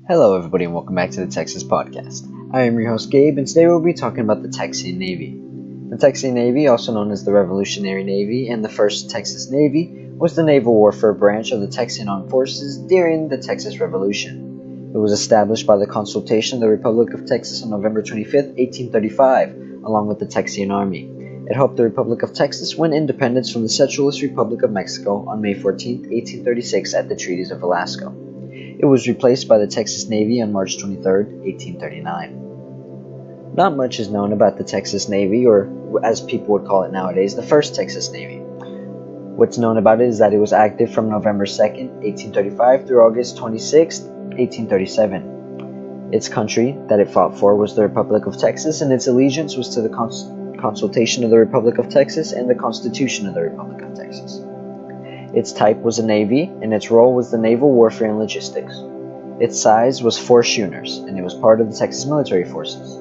Hello, everybody, and welcome back to the Texas Podcast. I am your host, Gabe, and today we'll be talking about the Texian Navy. The Texian Navy, also known as the Revolutionary Navy and the First Texas Navy, was the naval warfare branch of the Texian Armed Forces during the Texas Revolution. It was established by the consultation of the Republic of Texas on November 25, 1835, along with the Texian Army. It helped the Republic of Texas win independence from the Socialist Republic of Mexico on May 14, 1836 at the Treaties of Velasco. It was replaced by the Texas Navy on March 23, 1839. Not much is known about the Texas Navy, or as people would call it nowadays, the First Texas Navy. What's known about it is that it was active from November 2, 1835 through August 26, 1837. Its country that it fought for was the Republic of Texas, and its allegiance was to the Consultation of the Republic of Texas and the Constitution of the Republic of Texas. Its type was a navy, and its role was the naval warfare and logistics. Its size was 4 schooners, and it was part of the Texas military forces.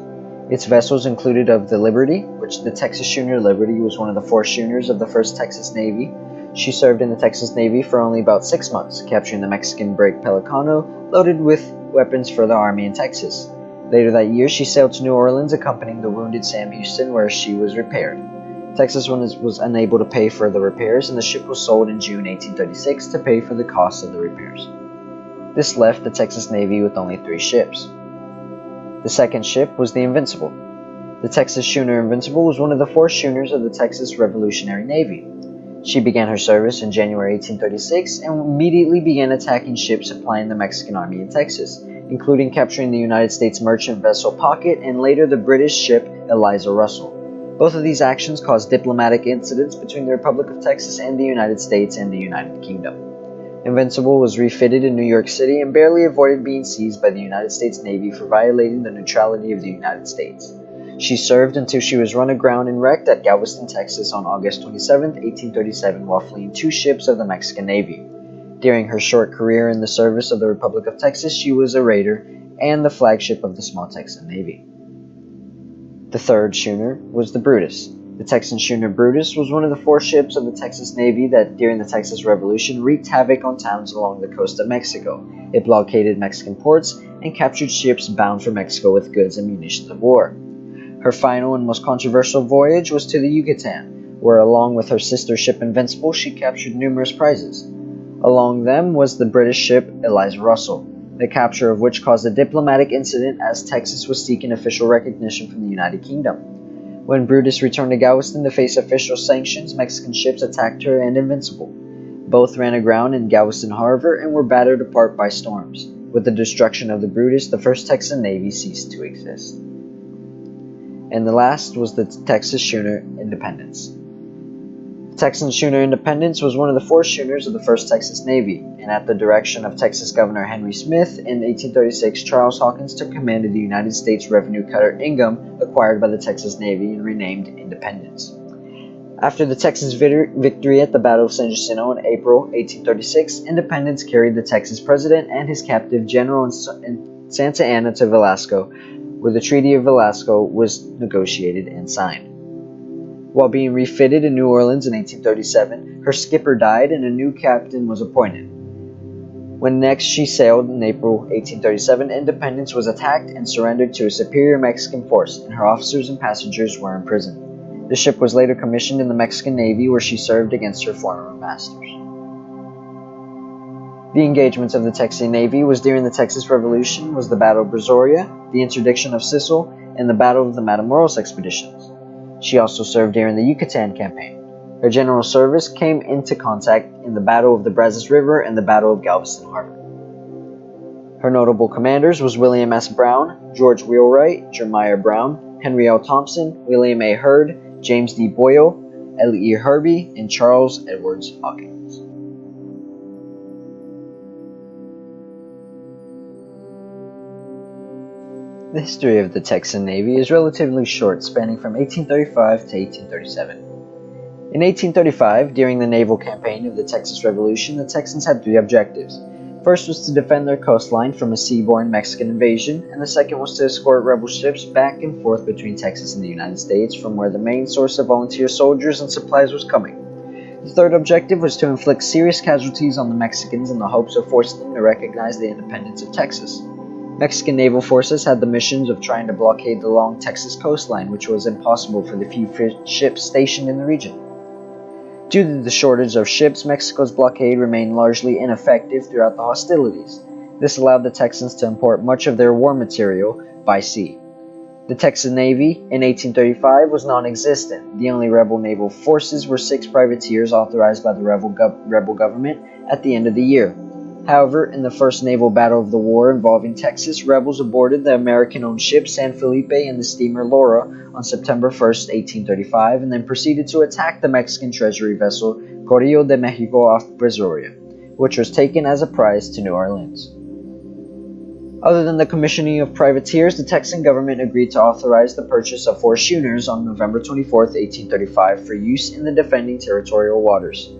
Its vessels included of the Liberty, which the Texas schooner Liberty was one of the 4 schooners of the First Texas Navy. She served in the Texas Navy for only about 6 months, capturing the Mexican brig Pelicano, loaded with weapons for the Army in Texas. Later that year, she sailed to New Orleans, accompanying the wounded Sam Houston, where she was repaired. Texas was unable to pay for the repairs, and the ship was sold in June 1836 to pay for the cost of the repairs. This left the Texas Navy with only 3 ships. The second ship was the Invincible. The Texas schooner Invincible was one of the 4 schooners of the Texas Revolutionary Navy. She began her service in January 1836 and immediately began attacking ships supplying the Mexican Army in Texas, including capturing the United States merchant vessel Pocket and later the British ship Eliza Russell. Both of these actions caused diplomatic incidents between the Republic of Texas and the United States and the United Kingdom. Invincible was refitted in New York City and barely avoided being seized by the United States Navy for violating the neutrality of the United States. She served until she was run aground and wrecked at Galveston, Texas on August 27, 1837, while fleeing 2 ships of the Mexican Navy. During her short career in the service of the Republic of Texas, she was a raider and the flagship of the small Texan Navy. The third schooner was the Brutus. The Texan schooner Brutus was one of the 4 ships of the Texas Navy that, during the Texas Revolution, wreaked havoc on towns along the coast of Mexico. It blockaded Mexican ports and captured ships bound for Mexico with goods and munitions of war. Her final and most controversial voyage was to the Yucatan, where, along with her sister ship Invincible, she captured numerous prizes. Along them was the British ship Eliza Russell, the capture of which caused a diplomatic incident as Texas was seeking official recognition from the United Kingdom. When Brutus returned to Galveston to face official sanctions, Mexican ships attacked her and Invincible. Both ran aground in Galveston Harbor and were battered apart by storms. With the destruction of the Brutus, the First Texan Navy ceased to exist. And the last was the Texas schooner Independence. The Texan schooner Independence was one of the 4 schooners of the First Texas Navy, and at the direction of Texas Governor Henry Smith, in 1836, Charles Hawkins took command of the United States revenue cutter Ingham, acquired by the Texas Navy and renamed Independence. After the Texas victory at the Battle of San Jacinto in April 1836, Independence carried the Texas president and his captive general in Santa Ana to Velasco, where the Treaty of Velasco was negotiated and signed. While being refitted in New Orleans in 1837, her skipper died and a new captain was appointed. When next she sailed in April 1837, Independence was attacked and surrendered to a superior Mexican force, and her officers and passengers were imprisoned. The ship was later commissioned in the Mexican Navy, where she served against her former masters. The engagements of the Texian Navy was during the Texas Revolution was the Battle of Brazoria, the interdiction of Sicily, and the Battle of the Matamoros expeditions. She also served during the Yucatan campaign. Her general service came into contact in the Battle of the Brazos River and the Battle of Galveston Harbor. Her notable commanders was William S. Brown, George Wheelwright, Jeremiah Brown, Henry L. Thompson, William A. Hurd, James D. Boyle, L. E. Herbie, and Charles Edwards Hawkins. The history of the Texan Navy is relatively short, spanning from 1835 to 1837. In 1835, during the naval campaign of the Texas Revolution, the Texans had 3 objectives. First was to defend their coastline from a seaborne Mexican invasion, and the second was to escort rebel ships back and forth between Texas and the United States, from where the main source of volunteer soldiers and supplies was coming. The third objective was to inflict serious casualties on the Mexicans in the hopes of forcing them to recognize the independence of Texas. Mexican naval forces had the missions of trying to blockade the long Texas coastline, which was impossible for the few ships stationed in the region. Due to the shortage of ships, Mexico's blockade remained largely ineffective throughout the hostilities. This allowed the Texans to import much of their war material by sea. The Texian Navy in 1835 was non-existent. The only rebel naval forces were 6 privateers authorized by the rebel government at the end of the year. However, in the first naval battle of the war involving Texas, rebels aborted the American-owned ship San Felipe and the steamer Laura on September 1, 1835, and then proceeded to attack the Mexican treasury vessel Correo de Mexico off Brazoria, which was taken as a prize to New Orleans. Other than the commissioning of privateers, the Texan government agreed to authorize the purchase of 4 schooners on November 24, 1835 for use in the defending territorial waters.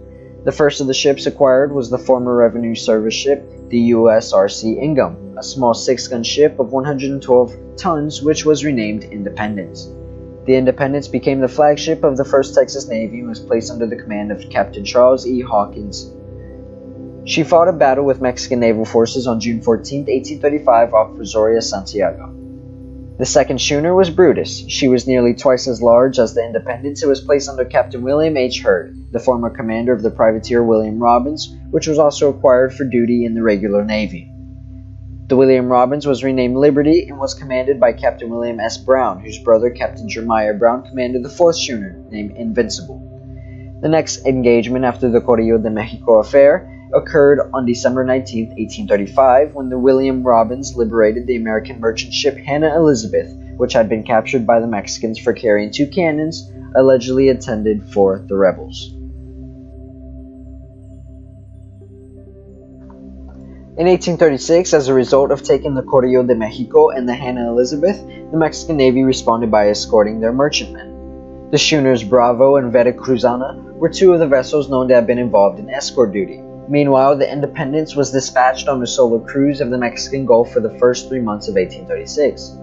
The first of the ships acquired was the former Revenue Service ship, the USRC Ingham, a small 6-gun ship of 112 tons which was renamed Independence. The Independence became the flagship of the 1st Texas Navy and was placed under the command of Captain Charles E. Hawkins. She fought a battle with Mexican naval forces on June 14, 1835 off Brazoria, Santiago. The second schooner was Brutus. She was nearly twice as large as the Independence and was placed under Captain William H. Hurd, the former commander of the privateer William Robbins, which was also acquired for duty in the regular Navy. The William Robbins was renamed Liberty and was commanded by Captain William S. Brown, whose brother Captain Jeremiah Brown commanded the 4th schooner, named Invincible. The next engagement after the Correo de Mexico affair occurred on December 19, 1835, when the William Robbins liberated the American merchant ship Hannah Elizabeth, which had been captured by the Mexicans for carrying 2 cannons allegedly intended for the rebels. In 1836, as a result of taking the Correo de Mexico and the Hannah Elizabeth, the Mexican Navy responded by escorting their merchantmen. The schooners Bravo and Veracruzana were 2 of the vessels known to have been involved in escort duty. Meanwhile, the Independence was dispatched on a solo cruise of the Mexican Gulf for the first 3 months of 1836.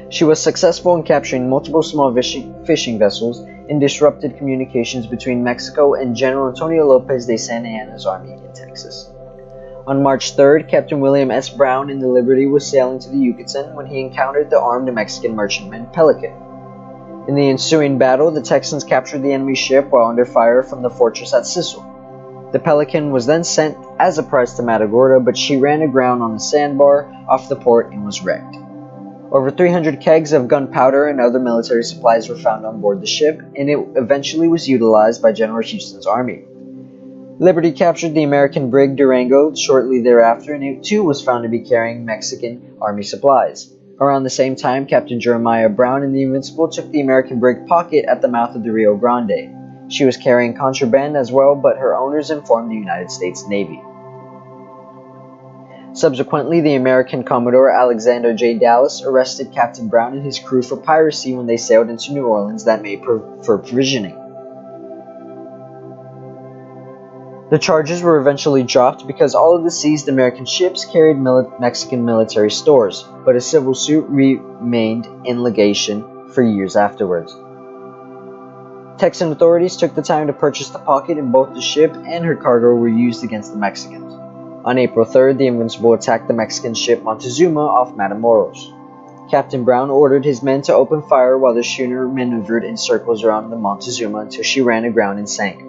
She was successful in capturing multiple small fishing vessels and disrupted communications between Mexico and General Antonio Lopez de Santa Anna's army in Texas. On March 3rd, Captain William S. Brown in the Liberty was sailing to the Yucatan when he encountered the armed Mexican merchantman Pelican. In the ensuing battle, the Texans captured the enemy ship while under fire from the fortress at Sisal. The Pelican was then sent as a prize to Matagorda, but she ran aground on a sandbar off the port and was wrecked. Over 300 kegs of gunpowder and other military supplies were found on board the ship, and it eventually was utilized by General Houston's army. Liberty captured the American brig Durango shortly thereafter, and it too was found to be carrying Mexican army supplies. Around the same time, Captain Jeremiah Brown and the Invincible took the American brig Pocket at the mouth of the Rio Grande. She was carrying contraband as well, but her owners informed the United States Navy. Subsequently, the American Commodore Alexander J. Dallas arrested Captain Brown and his crew for piracy when they sailed into New Orleans that May for provisioning. The charges were eventually dropped because all of the seized American ships carried Mexican military stores, but a civil suit remained in legation for years afterwards. Texan authorities took the time to purchase the Pocket, and both the ship and her cargo were used against the Mexicans. On April 3rd, the Invincible attacked the Mexican ship Montezuma off Matamoros. Captain Brown ordered his men to open fire while the schooner maneuvered in circles around the Montezuma until she ran aground and sank.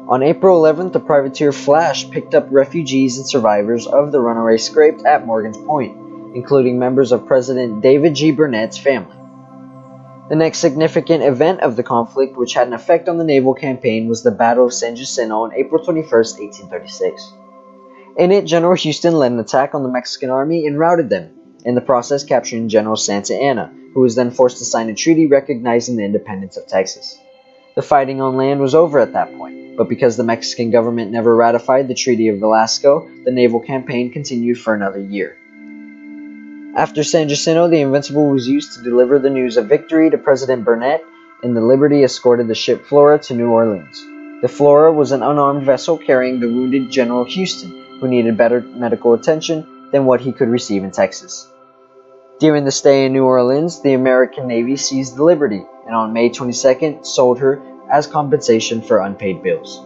On April 11th, the privateer Flash picked up refugees and survivors of the runaway scrape at Morgan's Point, including members of President David G. Burnett's family. The next significant event of the conflict, which had an effect on the naval campaign, was the Battle of San Jacinto on April 21, 1836. In it, General Houston led an attack on the Mexican army and routed them, in the process capturing General Santa Anna, who was then forced to sign a treaty recognizing the independence of Texas. The fighting on land was over at that point, but because the Mexican government never ratified the Treaty of Velasco, the naval campaign continued for another year. After San Jacinto, the Invincible was used to deliver the news of victory to President Burnett, and the Liberty escorted the ship Flora to New Orleans. The Flora was an unarmed vessel carrying the wounded General Houston, who needed better medical attention than what he could receive in Texas. During the stay in New Orleans, the American Navy seized the Liberty, and on May 22nd sold her as compensation for unpaid bills.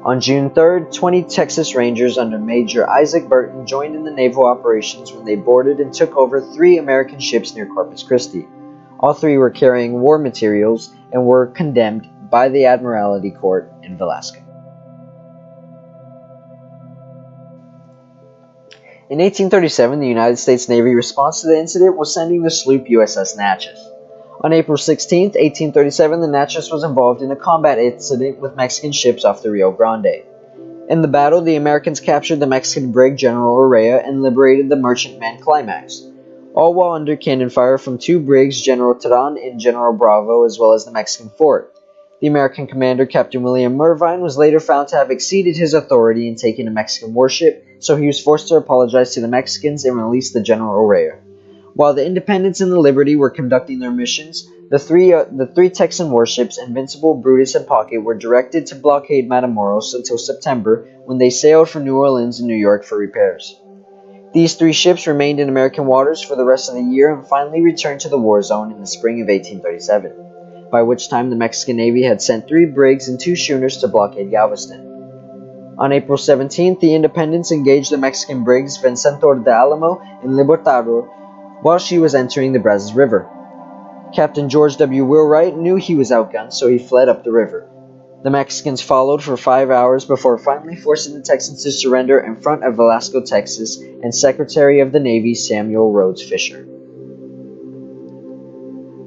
On June 3rd, 20 Texas Rangers under Major Isaac Burton joined in the naval operations when they boarded and took over 3 American ships near Corpus Christi. All 3 were carrying war materials and were condemned by the Admiralty Court in Velasco. In 1837, the United States Navy response to the incident was sending the sloop USS Natchez. On April 16, 1837, the Natchez was involved in a combat incident with Mexican ships off the Rio Grande. In the battle, the Americans captured the Mexican brig General Urrea and liberated the merchantman Climax, all while under cannon fire from 2 brigs, General Terán and General Bravo, as well as the Mexican fort. The American commander, Captain William Mervine, was later found to have exceeded his authority in taking a Mexican warship, so he was forced to apologize to the Mexicans and release the General Urrea. While the Independence and the Liberty were conducting their missions, the three Texan warships, Invincible, Brutus, and Pocket, were directed to blockade Matamoros until September, when they sailed for New Orleans and New York for repairs. These 3 ships remained in American waters for the rest of the year and finally returned to the war zone in the spring of 1837, by which time the Mexican Navy had sent 3 brigs and 2 schooners to blockade Galveston. On April 17th, the Independence engaged the Mexican brigs Vencedor de Alamo and Libertador while she was entering the Brazos River. Captain George W. Wheelwright knew he was outgunned, so he fled up the river. The Mexicans followed for 5 hours before finally forcing the Texans to surrender in front of Velasco, Texas, and Secretary of the Navy Samuel Rhodes Fisher.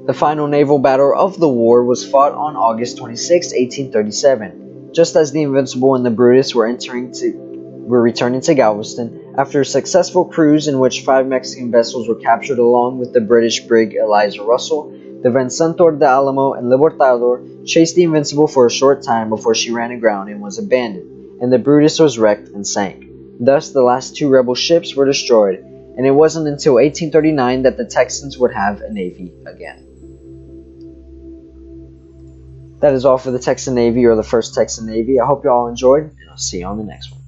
The final naval battle of the war was fought on August 26, 1837, just as the Invincible and the Brutus were returning to Galveston after a successful cruise in which 5 Mexican vessels were captured along with the British brig Eliza Russell. The Vencedor de Alamo and Libertador chased the Invincible for a short time before she ran aground and was abandoned, and the Brutus was wrecked and sank. Thus, the last 2 rebel ships were destroyed, and it wasn't until 1839 that the Texans would have a navy again. That is all for the Texan Navy, or the first Texan Navy. I hope you all enjoyed, and I'll see you on the next one.